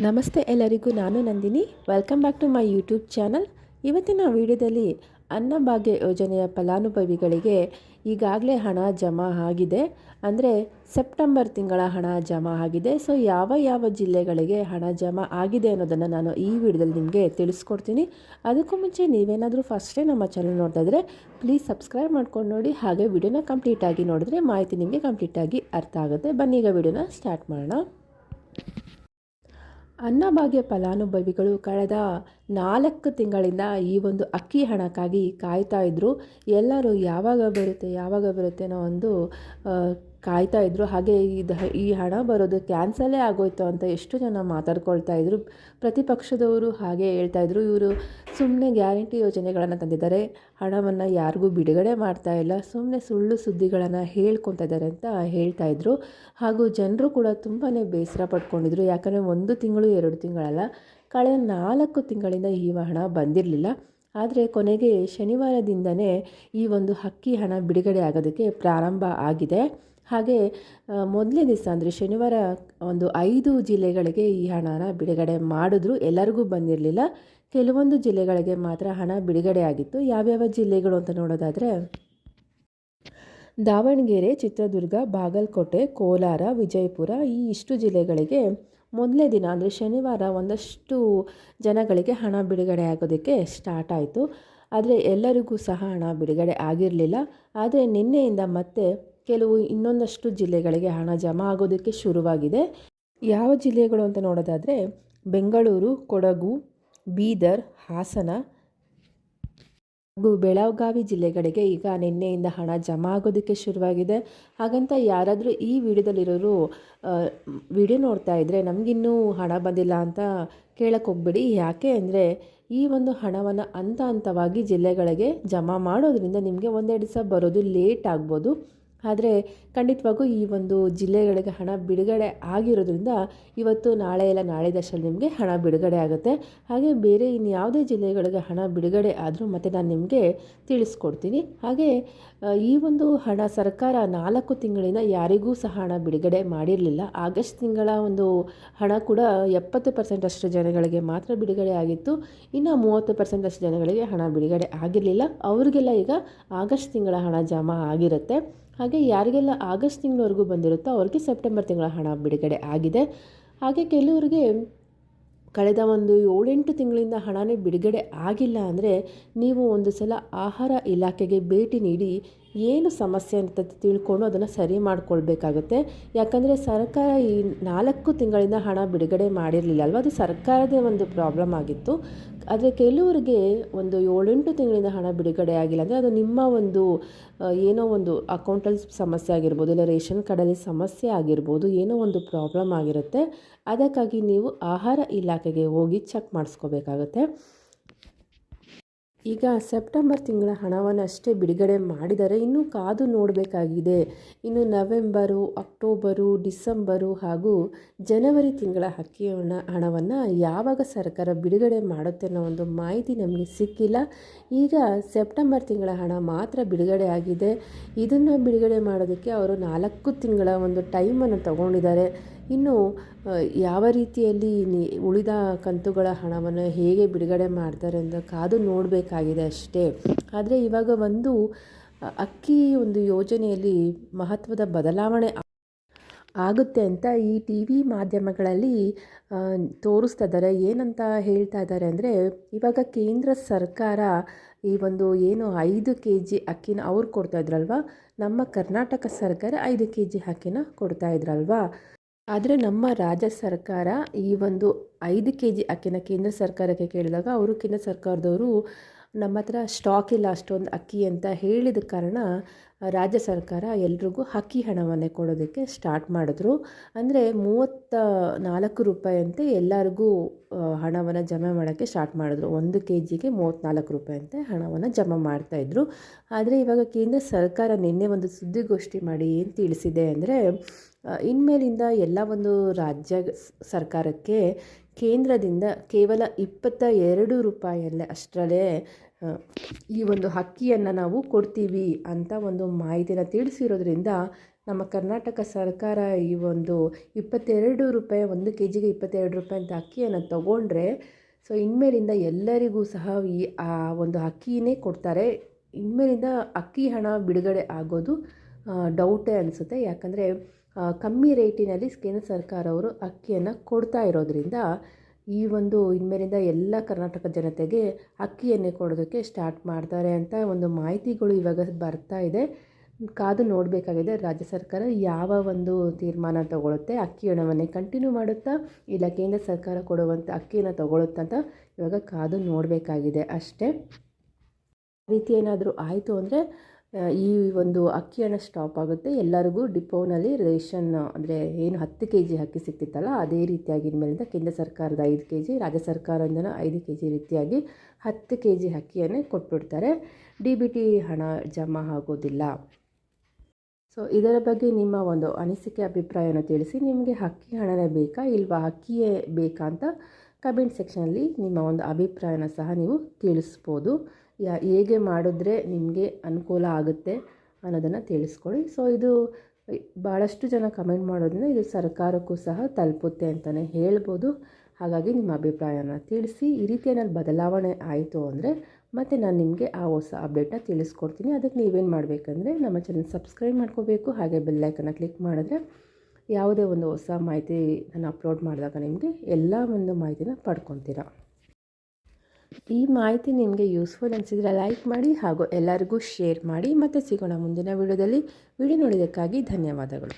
ನಮಸ್ತೆ ಎಲ್ಲರಿಗೂ, ನಾನು Nandini. Welcome back to my YouTube channel. ಇವತ್ತಿನ ವಿಡಿಯೋದಲ್ಲಿ ಅನ್ನಭಾಗ್ಯ ಯೋಜನೆಯ ಫಲಾನುಭವಿಗಳಿಗೆ ಈಗಾಗಲೇ ಹಣ ಜಮಾ ಆಗಿದೆ. ಅಂದರೆ ಸೆಪ್ಟೆಂಬರ್ ತಿಂಗಳ ಹಣ ಜಮಾ ಆಗಿದೆ. ಸೊ ಯಾವ ಜಿಲ್ಲೆಗಳಿಗೆ ಹಣ ಜಮಾ ಆಗಿದೆ ಅನ್ನೋದನ್ನು ನಾನು ಈ ವಿಡಿಯೋದಲ್ಲಿ ನಿಮಗೆ ತಿಳಿಸ್ಕೊಡ್ತೀನಿ. ಅದಕ್ಕೂ ಮುಂಚೆ ನೀವೇನಾದರೂ ಫಸ್ಟೇ ನಮ್ಮ ಚಾನಲ್ ನೋಡ್ತಾ ಇದ್ದರೆ ಪ್ಲೀಸ್ ಸಬ್ಸ್ಕ್ರೈಬ್ ಮಾಡ್ಕೊಂಡು ನೋಡಿ. ಹಾಗೆ ವಿಡಿಯೋನ ಕಂಪ್ಲೀಟಾಗಿ ನೋಡಿದ್ರೆ ಮಾಹಿತಿ ನಿಮಗೆ ಕಂಪ್ಲೀಟಾಗಿ ಅರ್ಥ ಆಗುತ್ತೆ. ಬನ್ನಿ ಈಗ ವಿಡಿಯೋನ ಸ್ಟಾರ್ಟ್ ಮಾಡೋಣ. ಅನ್ನಭಾಗ್ಯ ಫಲಾನುಭವಿಗಳು ಕಳೆದ 4 ತಿಂಗಳಿಂದ ಈ ಒಂದು ಅಕ್ಕಿ ಹಣಕ್ಕಾಗಿ ಕಾಯ್ತಾ ಇದ್ದರು. ಎಲ್ಲರೂ ಯಾವಾಗ ಬರುತ್ತೆ ಅನ್ನೋ ಒಂದು ಕಾಯ್ತಾ ಇದ್ದರು. ಹಾಗೆ ಈ ಹಣ ಬರೋದು ಕ್ಯಾನ್ಸಲೇ ಆಗೋಯ್ತು ಅಂತ ಎಷ್ಟು ಜನ ಮಾತಾಡ್ಕೊಳ್ತಾ ಇದ್ರು. ಪ್ರತಿಪಕ್ಷದವರು ಹಾಗೆ ಹೇಳ್ತಾ ಇದ್ರು, ಇವರು ಸುಮ್ಮನೆ ಗ್ಯಾರಂಟಿ ಯೋಜನೆಗಳನ್ನು ತಂದಿದ್ದಾರೆ, ಹಣವನ್ನು ಯಾರಿಗೂ ಬಿಡುಗಡೆ ಮಾಡ್ತಾ ಇಲ್ಲ, ಸುಮ್ಮನೆ ಸುಳ್ಳು ಸುದ್ದಿಗಳನ್ನು ಹೇಳ್ಕೊತಾ ಇದ್ದಾರೆ ಅಂತ ಹೇಳ್ತಾ ಇದ್ರು. ಹಾಗೂ ಜನರು ಕೂಡ ತುಂಬಾ ಬೇಸರ ಪಡ್ಕೊಂಡಿದ್ರು. ಯಾಕಂದರೆ 1 ತಿಂಗಳು 2 ತಿಂಗಳಲ್ಲ, ಕಳೆದ 4 ತಿಂಗಳಿಂದ ಈ ಹಣ ಬಂದಿರಲಿಲ್ಲ. ಆದರೆ ಕೊನೆಗೆ ಶನಿವಾರದಿಂದನೇ ಈ ಒಂದು ಅಕ್ಕಿ ಹಣ ಬಿಡುಗಡೆ ಆಗೋದಕ್ಕೆ ಪ್ರಾರಂಭ ಆಗಿದೆ. ಹಾಗೆ ಮೊದಲನೇ ದಿವಸ ಅಂದರೆ ಶನಿವಾರ ಒಂದು 5 ಜಿಲ್ಲೆಗಳಿಗೆ ಈ ಹಣನ ಬಿಡುಗಡೆ ಮಾಡಿದ್ರು. ಎಲ್ಲರಿಗೂ ಬಂದಿರಲಿಲ್ಲ, ಕೆಲವೊಂದು ಜಿಲ್ಲೆಗಳಿಗೆ ಮಾತ್ರ ಹಣ ಬಿಡುಗಡೆ ಆಗಿತ್ತು. ಯಾವ್ಯಾವ ಜಿಲ್ಲೆಗಳು ಅಂತ ನೋಡೋದಾದರೆ ದಾವಣಗೆರೆ, ಚಿತ್ರದುರ್ಗ, ಬಾಗಲಕೋಟೆ, ಕೋಲಾರ, ವಿಜಯಪುರ, ಇಷ್ಟು ಜಿಲ್ಲೆಗಳಿಗೆ ಮೊದಲನೇ ದಿನ ಅಂದರೆ ಶನಿವಾರ ಒಂದಷ್ಟು ಜನಗಳಿಗೆ ಹಣ ಬಿಡುಗಡೆ ಆಗೋದಕ್ಕೆ ಸ್ಟಾರ್ಟ್ ಆಯಿತು. ಆದರೆ ಎಲ್ಲರಿಗೂ ಸಹ ಹಣ ಬಿಡುಗಡೆ ಆಗಿರಲಿಲ್ಲ. ಆದರೆ ನಿನ್ನೆಯಿಂದ ಮತ್ತೆ ಕೆಲವು ಇನ್ನೊಂದಷ್ಟು ಜಿಲ್ಲೆಗಳಿಗೆ ಹಣ ಜಮಾ ಆಗೋದಕ್ಕೆ ಶುರುವಾಗಿದೆ. ಯಾವ ಜಿಲ್ಲೆಗಳು ಅಂತ ನೋಡೋದಾದರೆ ಬೆಂಗಳೂರು, ಕೊಡಗು, ಬೀದರ್, ಹಾಸನ ಹಾಗೂ ಬೆಳಗಾವಿ ಜಿಲ್ಲೆಗಳಿಗೆ ಈಗ ನಿನ್ನೆಯಿಂದ ಹಣ ಜಮಾ ಆಗೋದಕ್ಕೆ ಶುರುವಾಗಿದೆ. ಹಾಗಂತ ಯಾರಾದರೂ ಈ ವಿಡಿಯೋದಲ್ಲಿರೋರು ವಿಡಿಯೋ ನೋಡ್ತಾ ಇದ್ದರೆ ನಮಗಿನ್ನೂ ಹಣ ಬಂದಿಲ್ಲ ಅಂತ ಕೇಳಕ್ಕೆ ಹೋಗ್ಬೇಡಿ. ಯಾಕೆ ಅಂದರೆ ಈ ಒಂದು ಹಣವನ್ನು ಹಂತವಾಗಿ ಜಿಲ್ಲೆಗಳಿಗೆ ಜಮಾ ಮಾಡೋದ್ರಿಂದ ನಿಮಗೆ 1-2 ದಿವಸ ಬರೋದು ಲೇಟ್ ಆಗ್ಬೋದು. ಆದರೆ ಖಂಡಿತವಾಗೂ ಈ ಒಂದು ಜಿಲ್ಲೆಗಳಿಗೆ ಹಣ ಬಿಡುಗಡೆ ಆಗಿರೋದ್ರಿಂದ ಇವತ್ತು ನಾಳೆ ಇಲ್ಲ ನಾಳೆದಷ್ಟರಲ್ಲಿ ನಿಮಗೆ ಹಣ ಬಿಡುಗಡೆ ಆಗುತ್ತೆ. ಹಾಗೆ ಬೇರೆ ಇನ್ಯಾವುದೇ ಜಿಲ್ಲೆಗಳಿಗೆ ಹಣ ಬಿಡುಗಡೆ ಆದರೂ ಮತ್ತೆ ನಾನು ನಿಮಗೆ ತಿಳಿಸ್ಕೊಡ್ತೀನಿ. ಹಾಗೆ ಈ ಒಂದು ಹಣ ಸರ್ಕಾರ 4 ತಿಂಗಳಿಂದ ಯಾರಿಗೂ ಸಹ ಹಣ ಬಿಡುಗಡೆ ಮಾಡಿರಲಿಲ್ಲ. ಆಗಸ್ಟ್ ತಿಂಗಳ ಒಂದು ಹಣ ಕೂಡ 70% ಅಷ್ಟು ಜನಗಳಿಗೆ ಮಾತ್ರ ಬಿಡುಗಡೆ ಆಗಿತ್ತು. ಇನ್ನು 30% ಅಷ್ಟು ಜನಗಳಿಗೆ ಹಣ ಬಿಡುಗಡೆ ಆಗಿರಲಿಲ್ಲ. ಅವರಿಗೆಲ್ಲ ಈಗ ಆಗಸ್ಟ್ ತಿಂಗಳ ಹಣ ಜಮಾ ಆಗಿರುತ್ತೆ. ಹಾಗೆ ಯಾರಿಗೆಲ್ಲ ಆಗಸ್ಟ್ ತಿಂಗಳವರೆಗೂ ಬಂದಿರುತ್ತೋ ಅವ್ರಿಗೆ ಸೆಪ್ಟೆಂಬರ್ ತಿಂಗಳ ಹಣ ಬಿಡುಗಡೆ ಆಗಿದೆ. ಹಾಗೆ ಕೆಲವರಿಗೆ ಕಳೆದ ಒಂದು 7-8 ತಿಂಗಳಿಂದ ಹಣನೇ ಬಿಡುಗಡೆ ಆಗಿಲ್ಲ ಅಂದರೆ ನೀವು ಒಂದು ಸಲ ಆಹಾರ ಇಲಾಖೆಗೆ ಭೇಟಿ ನೀಡಿ ಏನು ಸಮಸ್ಯೆ ಅಂತ ತಿಳ್ಕೊಂಡು ಅದನ್ನು ಸರಿ ಮಾಡಿಕೊಳ್ಬೇಕಾಗುತ್ತೆ. ಯಾಕಂದರೆ ಸರ್ಕಾರ ಈ 4 ತಿಂಗಳಿಂದ ಹಣ ಬಿಡುಗಡೆ ಮಾಡಿರಲಿಲ್ಲ ಅಲ್ವ, ಅದು ಸರ್ಕಾರದ ಒಂದು ಪ್ರಾಬ್ಲಮ್ ಆಗಿತ್ತು. ಆದರೆ ಕೆಲವರಿಗೆ ಒಂದು 7-8 ತಿಂಗಳಿಂದ ಹಣ ಬಿಡುಗಡೆ ಆಗಿಲ್ಲ ಅಂದರೆ ಅದು ನಿಮ್ಮ ಒಂದು ಏನೋ ಒಂದು ಅಕೌಂಟಲ್ಲಿ ಸಮಸ್ಯೆ ಆಗಿರ್ಬೋದು, ಇಲ್ಲ ರೇಷನ್ ಕಾರ್ಡಲ್ಲಿ ಸಮಸ್ಯೆ ಆಗಿರ್ಬೋದು, ಏನೋ ಒಂದು ಪ್ರಾಬ್ಲಮ್ ಆಗಿರುತ್ತೆ. ಅದಕ್ಕಾಗಿ ನೀವು ಆಹಾರ ಇಲಾಖೆಗೆ ಹೋಗಿ ಚೆಕ್ ಮಾಡಿಸ್ಕೋಬೇಕಾಗತ್ತೆ. ಈಗ ಸೆಪ್ಟೆಂಬರ್ ತಿಂಗಳ ಹಣವನ್ನು ಅಷ್ಟೇ ಬಿಡುಗಡೆ ಮಾಡಿದರೆ, ಇನ್ನೂ ಕಾದು ನೋಡಬೇಕಾಗಿದೆ. ಇನ್ನು ನವೆಂಬರು, ಅಕ್ಟೋಬರು, ಡಿಸೆಂಬರು ಹಾಗೂ ಜನವರಿ ತಿಂಗಳ ಅಕ್ಕಿ ಹಣವನ್ನು ಯಾವಾಗ ಸರ್ಕಾರ ಬಿಡುಗಡೆ ಮಾಡುತ್ತೆ ಅನ್ನೋ ಒಂದು ಮಾಹಿತಿ ನಮಗೆ ಸಿಕ್ಕಿಲ್ಲ. ಈಗ ಸೆಪ್ಟೆಂಬರ್ ತಿಂಗಳ ಹಣ ಮಾತ್ರ ಬಿಡುಗಡೆ ಆಗಿದೆ. ಇದನ್ನು ಬಿಡುಗಡೆ ಮಾಡೋದಕ್ಕೆ ಅವರು 4 ತಿಂಗಳ ಒಂದು ಟೈಮನ್ನು ತಗೊಂಡಿದ್ದಾರೆ. ಇನ್ನು ಯಾವ ರೀತಿಯಲ್ಲಿ ಉಳಿದ ಕಂತುಗಳ ಹಣವನ್ನು ಹೇಗೆ ಬಿಡುಗಡೆ ಮಾಡ್ತಾರೆ ಅಂತ ಕಾದು ನೋಡಬೇಕಾಗಿದೆ ಅಷ್ಟೇ. ಆದರೆ ಇವಾಗ ಒಂದು ಅಕ್ಕಿ ಒಂದು ಯೋಜನೆಯಲ್ಲಿ ಮಹತ್ವದ ಬದಲಾವಣೆ ಆಗುತ್ತೆ ಅಂತ ಈ TV ಮಾಧ್ಯಮಗಳಲ್ಲಿ ತೋರಿಸ್ತಾ ಇದ್ದಾರೆ. ಏನಂತ ಹೇಳ್ತಾ ಇದ್ದಾರೆ ಅಂದರೆ, ಇವಾಗ ಕೇಂದ್ರ ಸರ್ಕಾರ ಈ ಒಂದು ಏನು 5 kg ಅಕ್ಕಿನ ಅವ್ರು ಕೊಡ್ತಾ ಇದ್ರಲ್ವ, ನಮ್ಮ ಕರ್ನಾಟಕ ಸರ್ಕಾರ 5 kg ಅಕ್ಕಿನ ಕೊಡ್ತಾ ಇದ್ರಲ್ವ. ಆದರೆ ನಮ್ಮ ರಾಜ್ಯ ಸರ್ಕಾರ ಈ ಒಂದು 5 kg ಅಕ್ಕಿನ ಕೇಂದ್ರ ಸರ್ಕಾರಕ್ಕೆ ಕೇಳಿದಾಗ ಅವರು ಕೇಂದ್ರ ಸರ್ಕಾರದವರು ನಮ್ಮ ಹತ್ರ ಸ್ಟಾಕ್ ಇಲ್ಲ ಅಷ್ಟೊಂದು ಅಕ್ಕಿ ಅಂತ ಹೇಳಿದ ಕಾರಣ ರಾಜ್ಯ ಸರ್ಕಾರ ಎಲ್ರಿಗೂ ಅಕ್ಕಿ ಹಣವನ್ನೇ ಕೊಡೋದಕ್ಕೆ ಸ್ಟಾರ್ಟ್ ಮಾಡಿದ್ರು. ಅಂದರೆ 34 ರೂಪಾಯಿ ಅಂತೆ ಎಲ್ಲರಿಗೂ ಹಣವನ್ನು ಜಮಾ ಮಾಡೋಕ್ಕೆ ಸ್ಟಾರ್ಟ್ ಮಾಡಿದ್ರು. 1 kgಗೆ 34 ರೂಪಾಯಿ ಅಂತೆ ಹಣವನ್ನು ಜಮಾ ಮಾಡ್ತಾಯಿದ್ರು. ಆದರೆ ಇವಾಗ ಕೇಂದ್ರ ಸರ್ಕಾರ ನಿನ್ನೆ ಒಂದು ಸುದ್ದಿಗೋಷ್ಠಿ ಮಾಡಿ ಏನು ತಿಳಿಸಿದೆ ಅಂದರೆ, ಇನ್ಮೇಲಿಂದ ಎಲ್ಲ ಒಂದು ರಾಜ್ಯ ಸರ್ಕಾರಕ್ಕೆ ಕೇಂದ್ರದಿಂದ ಕೇವಲ 22 ರೂಪಾಯಿಯಲ್ಲೇ ಅಷ್ಟರಲ್ಲೇ ಈ ಒಂದು ಅಕ್ಕಿಯನ್ನು ನಾವು ಕೊಡ್ತೀವಿ ಅಂತ ಒಂದು ಮಾಹಿತಿನ ತಿಳಿಸಿರೋದ್ರಿಂದ ನಮ್ಮ ಕರ್ನಾಟಕ ಸರ್ಕಾರ ಈ ಒಂದು 22 ರೂಪಾಯಿ, 1 ಕೆ ಜಿಗೆ 22 ರೂಪಾಯಿ ಅಂತ ಅಕ್ಕಿಯನ್ನು ತಗೊಂಡ್ರೆ, ಸೊ ಇನ್ಮೇಲಿಂದ ಎಲ್ಲರಿಗೂ ಸಹ ಆ ಒಂದು ಅಕ್ಕಿನೇ ಕೊಡ್ತಾರೆ. ಇನ್ಮೇಲಿಂದ ಅಕ್ಕಿ ಹಣ ಬಿಡುಗಡೆ ಆಗೋದು ಡೌಟೇ ಅನಿಸುತ್ತೆ. ಯಾಕಂದರೆ ಕಮ್ಮಿ ರೇಟಿನಲ್ಲಿ ಕೇಂದ್ರ ಸರ್ಕಾರವರು ಅಕ್ಕಿಯನ್ನು ಕೊಡ್ತಾ ಇರೋದ್ರಿಂದ ಈ ಒಂದು ಇನ್ಮೇಲಿಂದ ಎಲ್ಲ ಕರ್ನಾಟಕ ಜನತೆಗೆ ಅಕ್ಕಿಯನ್ನೇ ಕೊಡೋದಕ್ಕೆ ಸ್ಟಾರ್ಟ್ ಮಾಡ್ತಾರೆ ಅಂತ ಒಂದು ಮಾಹಿತಿಗಳು ಇವಾಗ ಬರ್ತಾ ಇದೆ. ಕಾದು ನೋಡಬೇಕಾಗಿದೆ ರಾಜ್ಯ ಸರ್ಕಾರ ಯಾವ ಒಂದು ತೀರ್ಮಾನ ತಗೊಳುತ್ತೆ. ಅಕ್ಕಿ ಹಣವನ್ನೇ ಕಂಟಿನ್ಯೂ ಮಾಡುತ್ತಾ ಇಲ್ಲ ಕೇಂದ್ರ ಸರ್ಕಾರ ಕೊಡುವಂಥ ಅಕ್ಕಿಯನ್ನು ತಗೊಳುತ್ತಾ ಅಂತ ಇವಾಗ ಕಾದು ನೋಡಬೇಕಾಗಿದೆ ಅಷ್ಟೇ. ರೀತಿ ಏನಾದರೂ ಆಯಿತು ಅಂದರೆ ಈ ಒಂದು ಅಕ್ಕಿ ಹಣ ಸ್ಟಾಪ್ ಆಗುತ್ತೆ. ಎಲ್ಲರಿಗೂ ಡಿಪೋನಲ್ಲಿ ರೇಷನ್ ಅಂದರೆ ಏನು 10 ಕೆ ಜಿ ಅಕ್ಕಿ ಸಿಗ್ತಿತ್ತಲ್ಲ ಅದೇ ರೀತಿಯಾಗಿ ಇನ್ಮೇಲಿಂದ ಕೇಂದ್ರ ಸರ್ಕಾರದ 5 ಕೆ ಜಿ, ರಾಜ್ಯ ಸರ್ಕಾರದಿಂದ 5 ಕೆ ಜಿ ರೀತಿಯಾಗಿ 10 ಕೆ ಜಿ ಅಕ್ಕಿಯನ್ನೇ ಕೊಟ್ಬಿಡ್ತಾರೆ. DBT ಹಣ ಜಮಾ ಆಗೋದಿಲ್ಲ. ಸೊ ಇದರ ಬಗ್ಗೆ ನಿಮ್ಮ ಒಂದು ಅನಿಸಿಕೆ ಅಭಿಪ್ರಾಯನ ತಿಳಿಸಿ. ನಿಮಗೆ ಅಕ್ಕಿ ಹಣನೇ ಬೇಕಾ ಇಲ್ವಾ, ಅಕ್ಕಿಯೇ ಬೇಕಾ ಅಂತ ಕಮೆಂಟ್ ಸೆಕ್ಷನಲ್ಲಿ ನಿಮ್ಮ ಒಂದು ಅಭಿಪ್ರಾಯನ ಸಹ ನೀವು ತಿಳಿಸ್ಬೋದು. ಹೇಗೆ ಮಾಡಿದ್ರೆ ನಿಮಗೆ ಅನುಕೂಲ ಆಗುತ್ತೆ ಅನ್ನೋದನ್ನು ತಿಳಿಸ್ಕೊಡಿ. ಸೊ ಇದು ಭಾಳಷ್ಟು ಜನ ಕಮೆಂಟ್ ಮಾಡೋದ್ರಿಂದ ಇದು ಸರ್ಕಾರಕ್ಕೂ ಸಹ ತಲುಪುತ್ತೆ ಅಂತಲೇ ಹೇಳ್ಬೋದು. ಹಾಗಾಗಿ ನಿಮ್ಮ ಅಭಿಪ್ರಾಯನ ತಿಳಿಸಿ. ಈ ರೀತಿ ಏನಾದ್ರು ಬದಲಾವಣೆ ಆಯಿತು ಅಂದರೆ ಮತ್ತು ನಾನು ನಿಮಗೆ ಆ ಹೊಸ ಅಪ್ಡೇಟ್ನ ತಿಳಿಸ್ಕೊಡ್ತೀನಿ. ಅದಕ್ಕೆ ನೀವೇನು ಮಾಡಬೇಕಂದ್ರೆ ನಮ್ಮ ಚಾನಲ್ ಸಬ್ಸ್ಕ್ರೈಬ್ ಮಾಡ್ಕೋಬೇಕು. ಹಾಗೆ ಬೆಲ್ಲೈಕನ್ನ ಕ್ಲಿಕ್ ಮಾಡಿದ್ರೆ ಯಾವುದೇ ಒಂದು ಹೊಸ ಮಾಹಿತಿ ನಾನು ಅಪ್ಲೋಡ್ ಮಾಡಿದಾಗ ನಿಮಗೆ ಎಲ್ಲ ಒಂದು ಮಾಹಿತಿನ ಪಡ್ಕೊತೀರ. ಈ ಮಾಹಿತಿ ನಿಮಗೆ ಯೂಸ್ಫುಲ್ ಅನಿಸಿದರೆ ಲೈಕ್ ಮಾಡಿ ಹಾಗೂ ಎಲ್ಲರಿಗೂ ಶೇರ್ ಮಾಡಿ. ಮತ್ತೆ ಸಿಗೋಣ ಮುಂದಿನ ವಿಡಿಯೋದಲ್ಲಿ. ವಿಡಿಯೋ ನೋಡಿದ್ದಕ್ಕಾಗಿ ಧನ್ಯವಾದಗಳು.